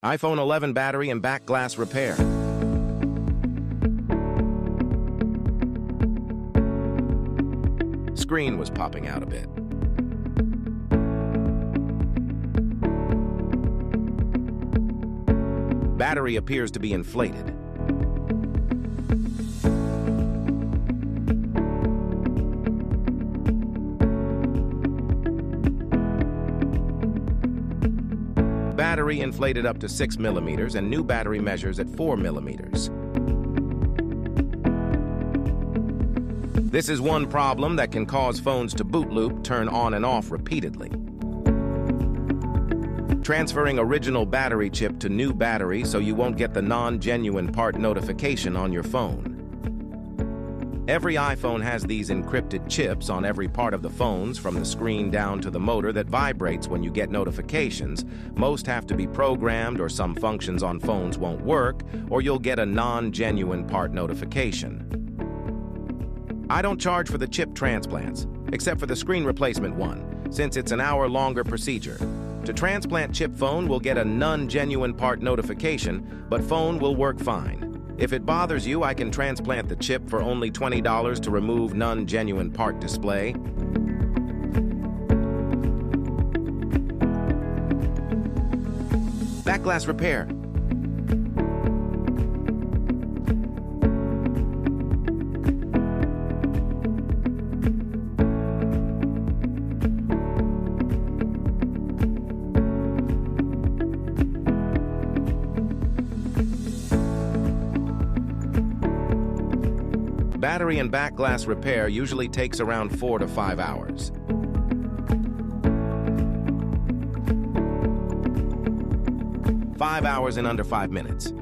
iPhone 11 battery and back glass repair. Screen was popping out a bit. Battery appears to be inflated. Battery inflated up to 6 millimeters and new battery measures at 4 millimeters. This is one problem that can cause phones to boot loop, turn on and off repeatedly. Transferring original battery chip to new battery so you won't get the non-genuine part notification on your phone. Every iPhone has these encrypted chips on every part of the phones, from the screen down to the motor, that vibrates when you get notifications. Most have to be programmed, or some functions on phones won't work, or you'll get a non-genuine part notification. I don't charge for the chip transplants, except for the screen replacement one, since it's an hour-longer procedure. To transplant chip, phone will get a non-genuine part notification, but phone will work fine. If it bothers you, I can transplant the chip for only $20 to remove non-genuine part display. Back glass repair. Battery and back glass repair usually takes around 4 to 5 hours. Five hours in under 5 minutes.